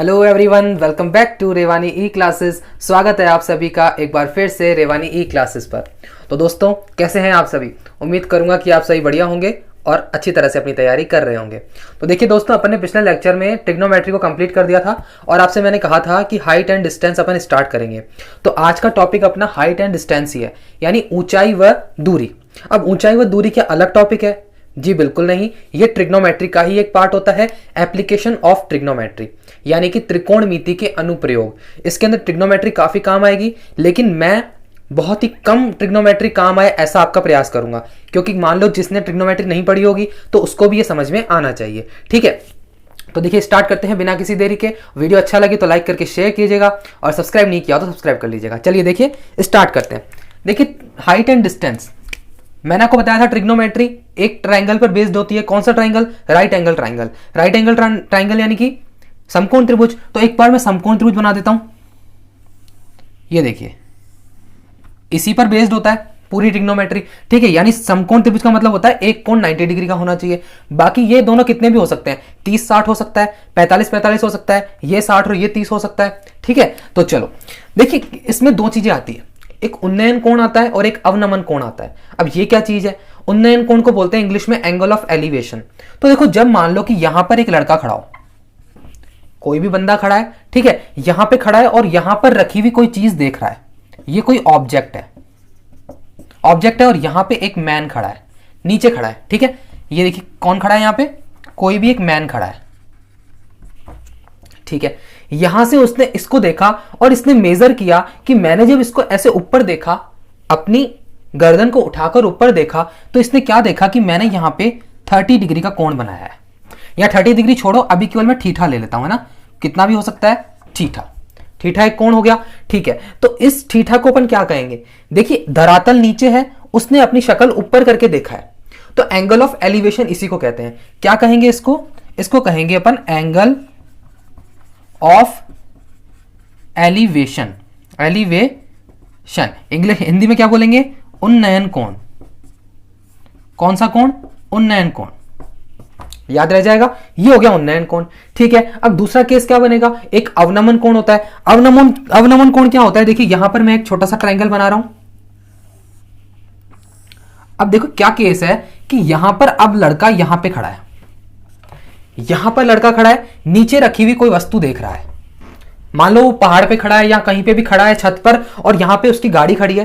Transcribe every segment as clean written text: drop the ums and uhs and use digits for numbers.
Hello everyone, welcome back to Revani e classes. स्वागत है आप सभी का एक बार फिर से रेवानी ई क्लासेस पर। तो दोस्तों, कैसे हैं आप सभी? उम्मीद करूंगा कि आप सभी बढ़िया होंगे और अच्छी तरह से अपनी तैयारी कर रहे होंगे। तो देखिए दोस्तों, अपन ने पिछले लेक्चर में ट्रिग्नोमेट्री को कंप्लीट कर दिया था और आपसे मैंने कहा था कि height and distance upon start करेंगे। तो आज का टॉपिक अपना हाइट एंड डिस्टेंस ही है, यानी ऊंचाई व दूरी। अब ऊंचाई व दूरी क्या अलग टॉपिक है? जी बिल्कुल नहीं, ये ट्रिग्नोमेट्री का ही एक पार्ट होता है, एप्लीकेशन ऑफ ट्रिग्नोमेट्री, यानी कि त्रिकोणमिति के अनुप्रयोग। इसके अंदर ट्रिग्नोमेट्री काफी काम आएगी, लेकिन मैं बहुत ही कम ट्रिग्नोमेट्री काम आए ऐसा आपका प्रयास करूंगा, क्योंकि मान लो जिसने ट्रिग्नोमेट्री नहीं पढ़ी होगी तो उसको भी ये समझ में आना चाहिए। ठीक है, तो देखिए स्टार्ट करते हैं बिना किसी देरी के। वीडियो अच्छा लगे तो लाइक करके शेयर कीजिएगा और सब्सक्राइब नहीं किया तो सब्सक्राइब कर लीजिएगा। चलिए देखिए स्टार्ट करते हैं। देखिए हाइट एंड डिस्टेंस, मैंने आपको बताया था ट्रिग्नोमेट्री एक ट्रायंगल पर बेस्ड होती है। कौन सा triangle? Right angle triangle. Right angle triangle यानी कि समकोण त्रिभुज। तो एक बार मैं समकोण त्रिभुज बना देता हूं। ये देखिए, इसी पर बेस्ड होता है पूरी ट्रिग्नोमेट्री। ठीक है, यानी समकोण त्रिभुज का मतलब होता है एक कोण 90 डिग्री का होना चाहिए। बाकी ये दोनों कितने भी हो सकते हैं, 30-60 हो सकता है, 45-45 हो सकता है, ये 60 और ये 30 हो सकता है। ठीक है, तो चलो देखिए, इसमें दो चीजें आती है, एक उन्नयन कोण आता है और एक अवनमन कोण आता है। अब ये क्या चीज है? उन्नयन कोण को बोलते हैं इंग्लिश में एंगल ऑफ एलिवेशन। तो देखो, जब मान लो कि यहां पर एक लड़का खड़ा हो, कोई भी बंदा खड़ा है, ठीक है, यहां पे खड़ा है और यहां पर रखी हुई कोई चीज देख रहा है, ये कोई ऑब्जेक्ट है, और यहां पे एक मैन खड़ा है, नीचे खड़ा है। ठीक है, ये देखिए कौन खड़ा है, यहां पे कोई भी एक मैन खड़ा है। ठीक है, यहां से उसने इसको देखा और इसने मेजर किया कि मैंने जब इसको ऐसे ऊपर देखा, अपनी गर्दन को उठाकर ऊपर देखा, तो इसने क्या देखा कि मैंने यहां पे 30 डिग्री का कोण बनाया है। या 30 डिग्री छोड़ो, अभी केवल मैं थीटा ले लेता हूं, है ना, कितना भी हो सकता है, थीटा। थीटा एक कोण हो गया। ठीक है, तो इस थीटा को अपन क्या कहेंगे? देखिए धरातल नीचे है, उसने अपनी शक्ल ऊपर करके देखा है, तो एंगल ऑफ एलिवेशन इसी को कहते हैं। क्या कहेंगे इसको? इसको कहेंगे अपन angle of elevation. English Hindi में क्या बोलेंगे? उन्नयन कोण। कौन सा कोण? उन्नयन कोण। याद रह जाएगा, ये हो गया उन्नयन कोण। ठीक है, अब दूसरा केस क्या बनेगा? एक अवनमन कोण होता है। अवनमन कोण क्या होता है? देखिए यहां पर मैं एक छोटा सा ट्रायंगल बना रहा हूं। अब देखो क्या केस है कि यहां पर अब लड़का यहां पे खड़ा है, यहां पर लड़का खड़ा है, नीचे रखी हुई कोई वस्तु देख रहा है। मान लो वो पहाड़ पे खड़ा है या कहीं पे भी खड़ा है, छत पर, और यहां पे उसकी गाड़ी खड़ी है,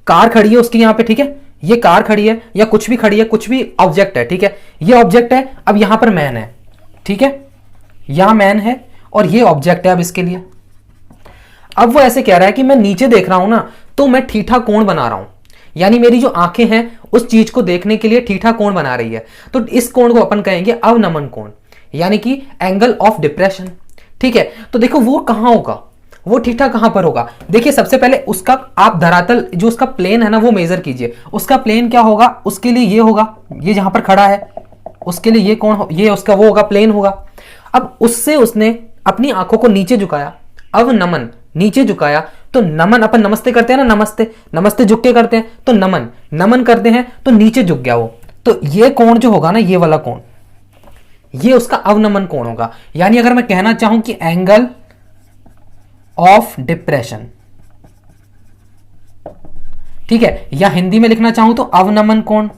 कार खड़ी है उसकी यहां पे। ठीक है, ये कार खड़ी है या कुछ भी खड़ी है, कुछ भी ऑब्जेक्ट है। ठीक है, ये ऑब्जेक्ट है, अब यहां पर मैन है। ठीक है, यहां मैन है और ये ऑब्जेक्ट है अब इसके लिए। अब वो ऐसे कह रहा है कि मैं नीचे देख रहा हूं ना, तो मैं थीटा कोण बना रहा हूं, यानी मेरी जो आंखें हैं उस चीज को देखने के लिए थीटा कोण बना रही है। तो इस कोण को अपन कहेंगे अवनमन कोण, यानी कि एंगल ऑफ डिप्रेशन। ठीक है, तो देखो वो कहां होगा, वो थीटा कहां पर होगा? देखिए सबसे पहले उसका आप धरातल जो उसका प्लेन है ना वो मेजर कीजिए। उसका प्लेन क्या होगा? उसके लिए ये होगा, ये जहां पर खड़ा है उसके लिए ये कौन, ये उसका वो होगा, प्लेन होगा। अब उससे उसने अपनी आंखों को नीचे झुकाया, अवनमन, नीचे झुकाया। तो नमन, अपन नमस्ते करते हैं ना, नमस्ते झुक के करते हैं, तो नमन करते हैं तो नीचे झुक गया वो। तो ये कोण जो होगा ना, ये वाला कोण, ये उसका अवनमन कोण होगा। यानी अगर मैं कहना चाहूं कि एंगल ऑफ डिप्रेशन, ठीक है, या हिंदी में लिखना चाहूं तो अवनमन कोण।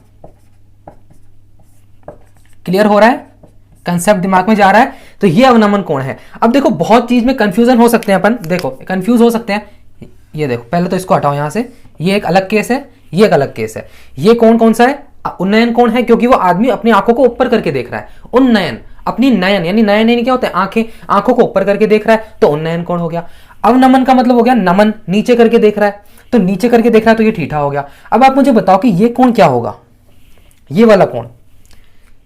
क्लियर हो रहा है? कंसेप्ट दिमाग में जा रहा है? तो ये अवनमन कोण है। अब देखो बहुत चीज में कंफ्यूजन हो सकते हैं अपन, देखो कंफ्यूज हो सकते हैं। ये देखो, पहले तो इसको हटाओ यहां से, ये एक अलग केस है, ये एक अलग केस है। ये कोण कौन सा है? उन्नयन कोण है, क्योंकि वो आदमी अपनी आंखों को ऊपर करके देख रहा है। उन्नयन, अपनी नयन, यानी नयन क्या होता है? आंखें, आंखों को ऊपर करके देख रहा है, तो उन्नयन कोण हो गया। अवनमन का मतलब हो गया नमन, नीचे करके देख रहा है, तो नीचे करके देख रहा है, तो ये थीटा हो गया। अब आप मुझे बताओ कि ये कोण क्या होगा? ये वाला कोण,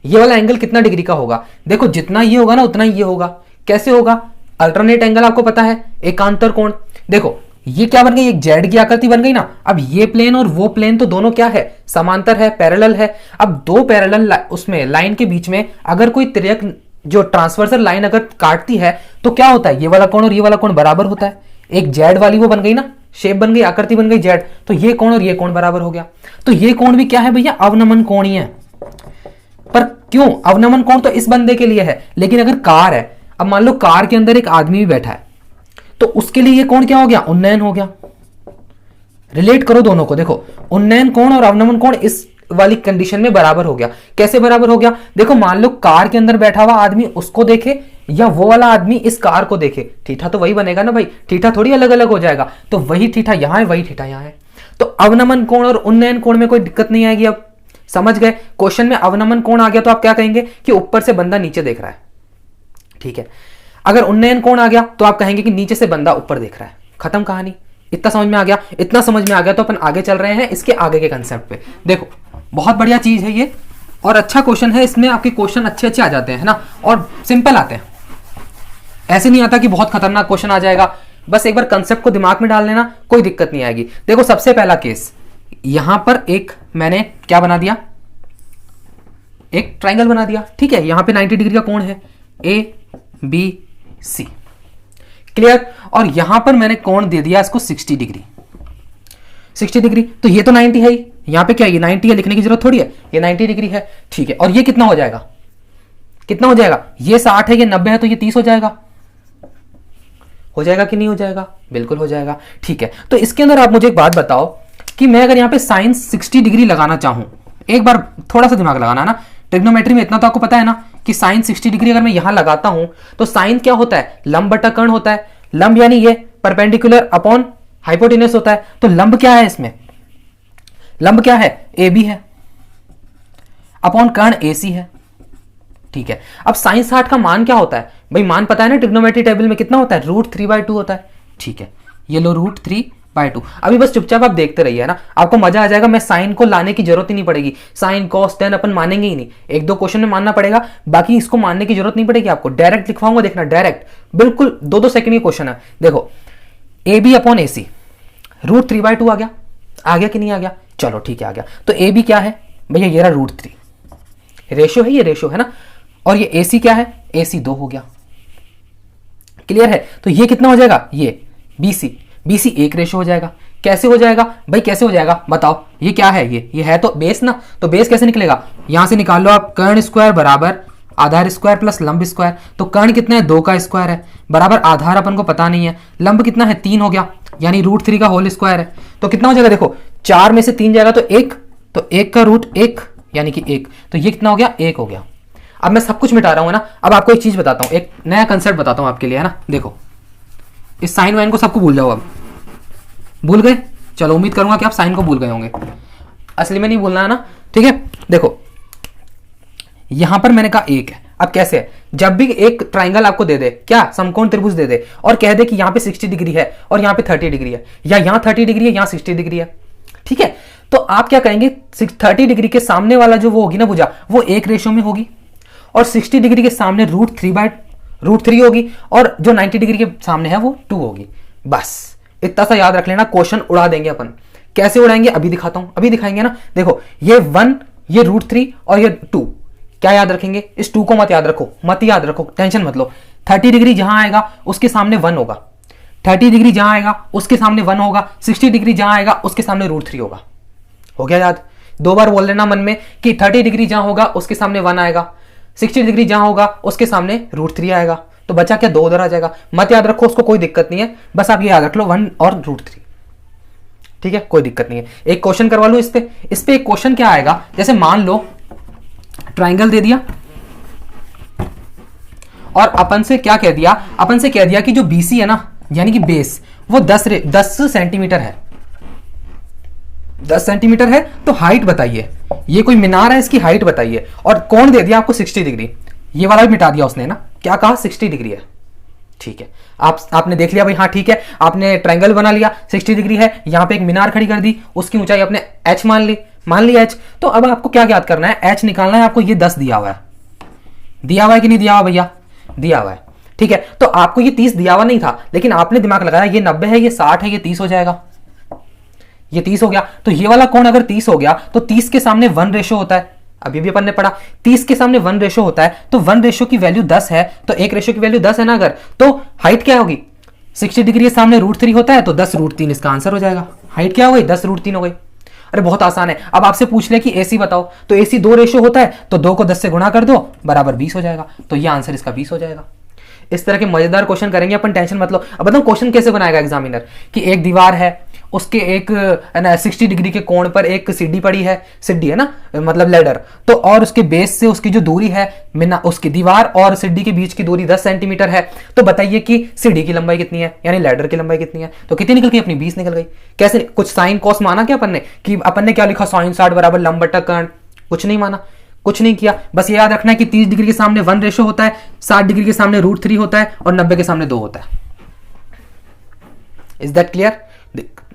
ये वाला एंगल कितना डिग्री का होगा? देखो जितना ये होगा ना उतना ही ये होगा। कैसे होगा? अल्टरनेट एंगल आपको पता है, एकांतर कोण। देखो ये क्या बन गई? एक जेड की आकृति बन गई ना। अब ये प्लेन और वो प्लेन तो दोनों क्या है? समांतर है, पैरेलल है। अब दो पैरेलल उसमें लाइन के बीच में अगर कोई तिर्यक जो ट्रांसवर्सल लाइन अगर काटती है तो क्या होता है? ये वाला कोण और ये वाला कोण बराबर होता है। एक जेड वाली वो बन गई ना, शेप बन गई, आकृति बन गई जेड, तो ये कोण और ये कोण बराबर हो गया। तो ये कोण भी क्या है भैया? अवनमन कोण ही है। पर क्यों? अवनमन कोण तो इस बंदे के लिए है, लेकिन अगर कार है, अब मान लो कार के अंदर एक आदमी भी बैठा है, तो उसके लिए ये कोण क्या हो गया, उन्नयन हो गया। रिलेट करो दोनों को, देखो उन्नयन कोण और अवनमन कोण इस वाली कंडीशन में बराबर हो गया। कैसे बराबर हो गया, देखो मान लो कार के अंदर बैठा हुआ आदमी उसको देखे या वो वाला आदमी इस कार को देखे, थीटा तो वही बनेगा ना भाई, थीटा थोड़ी अलग अलग हो जाएगा। तो वही थीटा यहां है, वही थीटा यहां है, तो अवनमन कोण और उन्नयन कोण में कोई दिक्कत नहीं आएगी। अब समझ गए, क्वेश्चन में अवनमन कोण आ गया तो आप क्या कहेंगे कि ऊपर से बंदा नीचे देख रहा है, ठीक है। अगर उन्नयन कोण आ गया तो आप कहेंगे कि नीचे से बंदा ऊपर देख रहा है। खत्म कहानी। इतना समझ में आ गया, इतना समझ में आ गया तो अपन आगे चल रहे हैं इसके आगे के कंसेप्ट पे। देखो बहुत बढ़िया चीज है ये, और अच्छा क्वेश्चन है, इसमें आपके क्वेश्चन अच्छे अच्छे आ जाते हैं ना, और सिंपल आते हैं। ऐसे नहीं आता कि बहुत खतरनाक क्वेश्चन आ जाएगा, बस एक बार कंसेप्ट को दिमाग में डाल लेना, कोई दिक्कत नहीं आएगी। देखो सबसे पहला केस, यहां पर एक मैंने क्या बना दिया, एक ट्राइंगल बना दिया, ठीक है। यहां पे 90 डिग्री का कोण है, ए बी सी, क्लियर। और यहां पर मैंने कोण दे दिया इसको 60 डिग्री, 60 डिग्री। तो ये तो 90 है ही, यहां पे क्या ये 90 है, लिखने की जरूरत थोड़ी है, ये 90 डिग्री है, ठीक है। और ये कितना हो जाएगा, कितना हो जाएगा, ये 60 है, ये 90 है, तो ये 30 हो जाएगा। हो जाएगा कि नहीं हो जाएगा, बिल्कुल हो जाएगा, ठीक है। तो इसके अंदर आप मुझे एक बात बताओ कि मैं अगर यहाँ पे साइन 60 डिग्री लगाना चाहूं, एक बार थोड़ा सा दिमाग लगाना ना, ट्रिग्नोमेट्री में इतना तो आपको पता है ना कि साइन 60 डिग्री अगर मैं यहां लगाता हूं तो साइन क्या होता है, लंब बटा कर्ण होता है। लंब यानी ये परपेंडिकुलर अपॉन हाइपोटेनस होता है। तो लंब क्या है इसमें, लंब क्या है, ए बी है, अपॉन कर्ण ए सी है, ठीक है। अब साइन 60 का मान क्या होता है भाई, मान पता है ना, ट्रिग्नोमेट्री टेबल में कितना होता है, √3/2 होता है, ठीक है। ये लो √3/2। अभी बस चुपचाप आप देखते रहिए ना, आपको मजा आ जाएगा। मैं साइन को लाने की जरूरत ही नहीं पड़ेगी, साइन कॉस टेन अपन मानेंगे ही नहीं, एक दो क्वेश्चन में मानना पड़ेगा, बाकी इसको मानने की जरूरत नहीं पड़ेगी आपको। डायरेक्ट लिखवाऊंगा, देखना डायरेक्ट, बिल्कुल 2-2 सेकंड की क्वेश्चन है। देखो ए बी अपॉन ए सी, √3/2 आ गया, आ गया कि नहीं आ गया, चलो ठीक है आ गया। तो ए बी क्या है भैया, ये रहा √3, रेशियो है, ये रेशियो है ना। और ये ए सी क्या है, ए सी 2 हो गया, क्लियर है। तो ये कितना हो जाएगा, ये B C, B C 1 ratio हो जाएगा। कैसे हो जाएगा भाई, कैसे हो जाएगा बताओ, ये क्या है, ये है तो बेस ना, तो बेस कैसे निकलेगा, यहां से निकाल लो आप, कर्ण स्क्वायर बराबर आधार स्क्वायर प्लस लंब स्क्वायर। तो कर्ण कितना है, 2 का स्क्वायर है, बराबर आधार अपन को पता नहीं है, लंब कितना है 3 हो गया, यानी √3 का होल स्क्वायर है। तो कितना हो जाएगा, देखो 4 में से 3 जाएगा तो 1, तो 1 का √1 यानी कि 1, तो ये कितना हो गया, 1 हो गया। अब मैं सब कुछ मिटा रहा हूं ना, अब आपको एक चीज बताता हूं, एक नया कंसेप्ट बताता हूं आपके लिए, है ना। देखो इस साइन वाइन को सबको भूल जाओ, अब भूल गए, चलो उम्मीद करूंगा कि आप साइन को भूल गए होंगे, असली में नहीं भूलना है ना, ठीक है। देखो यहां पर मैंने कहा 1 है, अब कैसे है, जब भी एक ट्राइंगल आपको दे दे, क्या समकोण त्रिभुज दे दे, और कह दे कि यहां पे 60 डिग्री है और यहां पे 30 डिग्री है, या यहां 30 डिग्री है, यहां 60 डिग्री है, ठीक है। तो आप क्या कहेंगे, 30 डिग्री के सामने वाला जो वो होगी ना भुजा, वो 1 रेशियो में होगी, और 60 डिग्री के सामने √3 होगी, और जो 90 डिग्री के सामने है वो 2 होगी। बस इतना सा याद रख लेना, क्वेश्चन उड़ा देंगे अपन। कैसे उड़ाएंगे अभी दिखाता हूं, अभी दिखाएंगे ना। देखो ये 1, ये √3 और ये 2, क्या याद रखेंगे, इस 2 को मत याद रखो, मत याद रखो, टेंशन मत लो। 30 डिग्री जहां आएगा उसके सामने 1 होगा, 30 डिग्री जहां आएगा उसके सामने 1 होगा, 60 डिग्री जहां आएगा उसके सामने √3 होगा। हो गया याद, 2 बार बोल लेना मन में कि 30 डिग्री जहां होगा उसके सामने 1 आएगा, 60 डिग्री जहां होगा उसके सामने √3 आएगा, तो बचा क्या, 2 उधर आ जाएगा। मत याद रखो उसको, कोई दिक्कत नहीं है, बस आप ये याद रख लो 1 और √3, ठीक है, कोई दिक्कत नहीं है। एक क्वेश्चन करवा लो इस पे एक क्वेश्चन क्या आएगा, जैसे मान लो ट्राइंगल दे दिया और अपन से क्या कह दिया, अपन से कह दिया कि जो बीसी है ना, यानी कि बेस, वो 10 सेंटीमीटर है, 10 सेंटीमीटर है, तो हाइट बताइए, ये कोई मीनार है इसकी हाइट बताइए, और कोण दे दिया आपको 60 डिग्री, ये वाला भी मिटा दिया उसने ना, क्या कहा 60 डिग्री है, ठीक है। आपने देख लिया भाई, हाँ ठीक है, आपने ट्रायंगल बना लिया, 60 डिग्री है, यहां पे एक मीनार खड़ी कर दी, उसकी ऊंचाई आपने h मान ली h। तो अब आपको क्या याद करना है, h निकालना है आपको, ये 10 दिया हुआ है, दिया हुआ है कि नहीं दिया हुआ भैया, दिया हुआ है, ठीक है। तो आपको ये 30 दिया हुआ नहीं था, लेकिन आपने दिमाग लगाया, ये 90 है, ये 60 है, ये 30 हो जाएगा, ये 30 हो गया। तो ये वाला कोण अगर 30 हो गया तो 30 के सामने 1 रेशो होता है, अभी भी अपन ने पढ़ा 30 के सामने 1 रेशो होता है, तो 1 रेशो की वैल्यू 10 है, तो 1 रेशो की वैल्यू 10 है ना अगर, तो हाइट क्या होगी, 60 डिग्री के सामने √3 होता है, तो 10√3 इसका आंसर हो जाएगा। हाइट क्या हो गई, 10√3 हो गई। अरे बहुत आसान है। अब आपसे पूछ ले कि एसी बताओ, तो एसी 2 रेशो होता है, तो 2 को 10 से गुणा कर दो, बराबर 20 हो जाएगा, तो ये आंसर इसका 20 हो जाएगा। इस तरह के मजेदार क्वेश्चन करेंगे अपन, टेंशन मत लो। अब बताओ क्वेश्चन कैसे बनाएगा एग्जामिनर कि एक दीवार है, उसके एक 60 डिग्री के कोण पर एक सीढ़ी पड़ी है, सीढ़ी है ना मतलब लैडर, तो और उसके बेस से उसकी जो दूरी है उसकी दीवार और सीढ़ी के बीच की दूरी 10 सेंटीमीटर है। तो बताइए कि सीढ़ी की लंबाई कितनी है, यानी लैडर की लंबाई कितनी है। तो कितनी निकल गई अपनी, 20 निकल गई। कैसे, कुछ साइन कॉस माना क्या अपन ने, कि अपन ने क्या लिखा, साइन 60 बराबर लंब बटा कर्ण, कुछ नहीं माना, कुछ नहीं किया। बस ये याद रखना है कि 30 डिग्री के सामने 1 रेशो होता है, 60 डिग्री के सामने √3 होता है और 90 के सामने 2 होता है। Is that clear?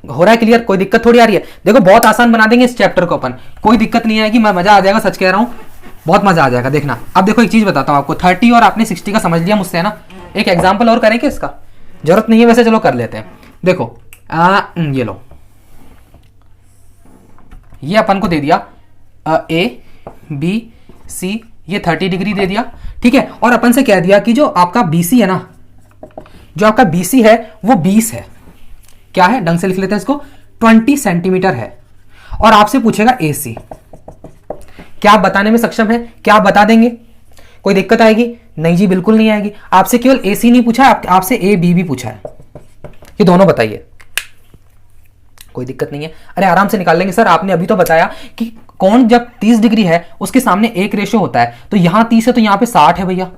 हो रहा है क्लियर? कोई दिक्कत थोड़ी आ रही है? देखो बहुत आसान बना देंगे इस चैप्टर को अपन, कोई दिक्कत नहीं आएगी, मजा आ जाएगा, सच कह रहा हूं, बहुत मजा आ जाएगा। देखना अब देखो एक चीज बताता हूं आपको, 30 और आपने 60 का समझ लिया मुझसे, है ना। एक एग्जाम्पल और करें क्या इसका, जरूरत नहीं है वैसे, चलो कर लेते हैं। देखो ये लो, ये अपन को दे दिया ABC, ये 30 डिग्री दे दिया, ठीक है। और अपन से कह दिया कि जो आपका BC है ना, जो आपका BC है वो 20 है, क्या है, ढंग से लिख लेते हैं इसको, 20 सेंटीमीटर है। और आपसे पूछेगा AC, क्या आप बताने में सक्षम है? क्या आप बता देंगे? कोई दिक्कत आएगी? नहीं जी, बिल्कुल नहीं आएगी। आपसे केवल AC नहीं पूछा, आपसे AB भी पूछा है, ये दोनों बताइए। कोई दिक्कत नहीं है, अरे आराम से निकाल लेंगे सर। आपने अभी तो बताया कि कोण जब 30 डिग्री है उसके सामने एक रेशो होता है, तो यहां 30 है तो यहां पे 60 है भैया,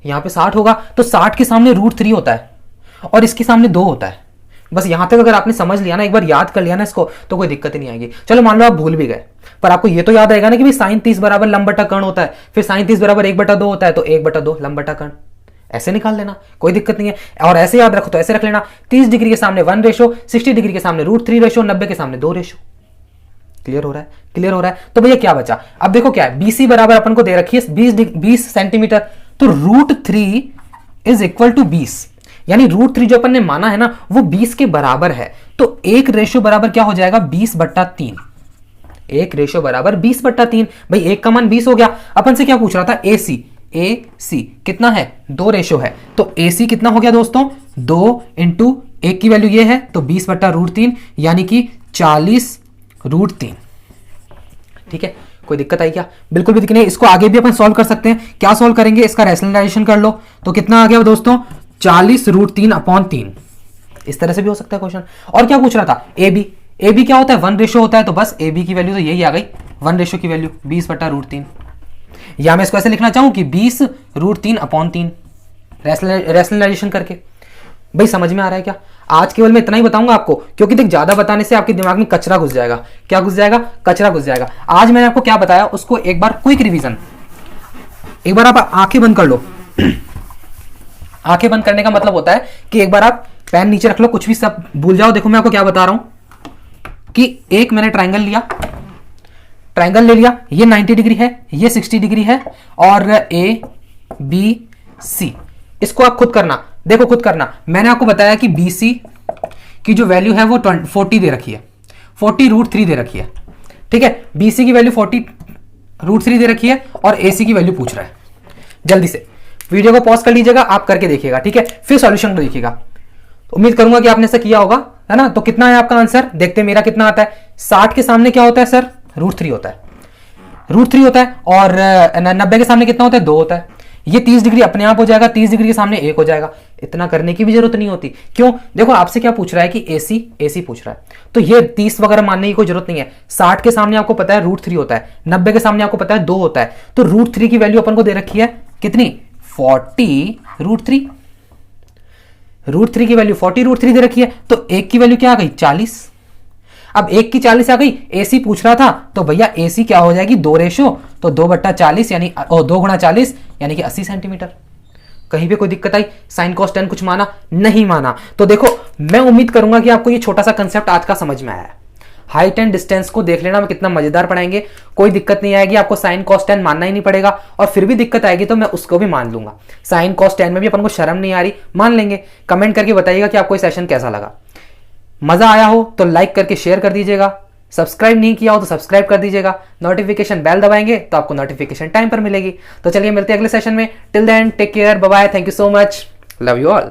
यहां पे 60 होगा, तो 60 के सामने √3 होता है और इसके सामने 2 होता है। बस यहां तक अगर आपने समझ लिया ना, एक बार याद कर लिया ना इसको, तो कोई दिक्कत ही नहीं आएगी। चलो मान लो आप भूल भी गए, पर आपको ये तो याद रहेगा ना कि भाई साइन 30 बराबर लंब बटा कर्ण होता है, फिर साइन 30 बराबर 1/2 होता है, तो 1/2 लंब बटा कर्ण, ऐसे निकाल लेना, कोई दिक्कत नहीं है। और ऐसे याद रखो तो ऐसे रख लेना, 30 डिग्री के सामने 1 रेशो, 60 डिग्री के सामने √3 रेशो, 90 के सामने 2 रेशो। क्लियर हो रहा है? क्लियर हो रहा है। तो भैया क्या बचा, अब देखो क्या है, BC बराबर अपन को दे रखी है 20 सेंटीमीटर, तो √3 इज इक्वल टू 20, यानी √3 जो अपन ने माना है ना वो 20 के बराबर है, तो एक रेशो बराबर क्या हो जाएगा, 20/3। एक रेशो बराबर 20/3। भाई एक का मान 20 हो गया। अपन से क्या पूछ रहा था, AC कितना है, 2 रेशो है, तो AC कितना हो गया दोस्तों, 2 इंटू एक की वैल्यू ये है, तो 20/√3 यानी कि 40√3। ठीक है, कोई दिक्कत आई क्या? बिल्कुल भी दिक्कत नहीं। इसको आगे भी अपन सॉल्व कर सकते हैं। क्या सॉल्व करेंगे, इसका रैशनलाइजेशन कर लो, तो कितना आ गया दोस्तों, 40√3/3। इस तरह से भी हो सकता है क्वेश्चन। और क्या पूछ रहा था, AB क्या होता है, 1 रेशो होता है, तो बस AB की वैल्यू तो यही आ गई, 1 रेशो की वैल्यू 20/√3। या मैं इसको ऐसे लिखना चाहूं कि 20√3/3 रैशनलाइजेशन करके। भाई समझ में आ रहा है क्या? आज केवल मैं इतना ही बताऊंगा आपको, क्योंकि देख ज्यादा बताने से आपके दिमाग में कचरा घुस जाएगा। क्या घुस जाएगा? कचरा घुस जाएगा। आज मैंने आपको क्या बताया उसको एक बार क्विक रिवीजन, एक बार आप आंखें बंद कर लो। आंखें बंद करने का मतलब होता है कि एक बार आप पेन नीचे रख लो, कुछ भी सब भूल जाओ। देखो मैं आपको क्या बता रहा हूं कि एक मैंने ट्राइंगल लिया, ट्राइंगल ले लिया, ये 90 डिग्री है, ये 60 डिग्री है, और ABC इसको आप खुद करना, देखो खुद करना। मैंने आपको बताया कि BC की जो वैल्यू है वो 40 दे रखी है, 40√3 दे रखी है। ठीक है, BC की वैल्यू 40√3 दे रखी है और AC की वैल्यू पूछ रहा है। जल्दी से वीडियो को पॉज कर लीजिएगा, आप करके देखिएगा, ठीक है, फिर सॉल्यूशन को देखिएगा। उम्मीद करूंगा कि आपने ऐसा किया होगा, है ना। तो कितना है आपका आंसर, देखते हैं मेरा कितना आता है। 60 के सामने क्या होता है सर, √3 होता है, √3 होता है, और 90 के सामने कितना होता है, 2 होता है। ये 30 डिग्री अपने आप हो जाएगा, 30 डिग्री के सामने 1 हो जाएगा। इतना करने की भी जरूरत नहीं होती। क्यों? देखो आपसे क्या पूछ रहा है कि AC पूछ रहा है, तो ये 30 वगैरह मानने की कोई जरूरत नहीं है। 60 के सामने आपको पता है √3 होता है, 90 के सामने आपको पता है 2 होता है, तो √3 की वैल्यू अपन को दे रखी है कितनी, 40√3। √3 की वैल्यू 40√3 दे रखी है, तो 1 की वैल्यू क्या आ गई, 40। अब 1 की 40 आ गई, AC पूछ रहा था, तो भैया AC क्या हो जाएगी, 2 रेशो, तो 2/40 यानी 2 × 40 यानी कि 80 सेंटीमीटर। कहीं पे कोई दिक्कत आई, साइन कॉस टेन कुछ माना नहीं माना? तो देखो मैं उम्मीद करूंगा कि आपको ये छोटा सा कंसेप्ट आज का समझ में आया है। हाइट एंड डिस्टेंस को देख लेना, मैं कितना मजेदार पढ़ाएंगे, कोई दिक्कत नहीं आएगी। आपको साइन कॉस टेन मानना ही नहीं पड़ेगा, और फिर भी दिक्कत आएगी तो मैं उसको भी मान लूंगा। साइन कॉस टेन में भी अपन को शर्म नहीं आ रही, मान लेंगे। कमेंट करके बताइएगा कि आपको ये सेशन कैसा लगा। मजा आया हो तो लाइक करके शेयर कर दीजिएगा, सब्सक्राइब नहीं किया हो तो सब्सक्राइब कर दीजिएगा, नोटिफिकेशन बेल दबाएंगे तो आपको नोटिफिकेशन टाइम पर मिलेगी। तो चलिए मिलते हैं अगले सेशन में। Till then take care, bye bye, thank you so much, love you all.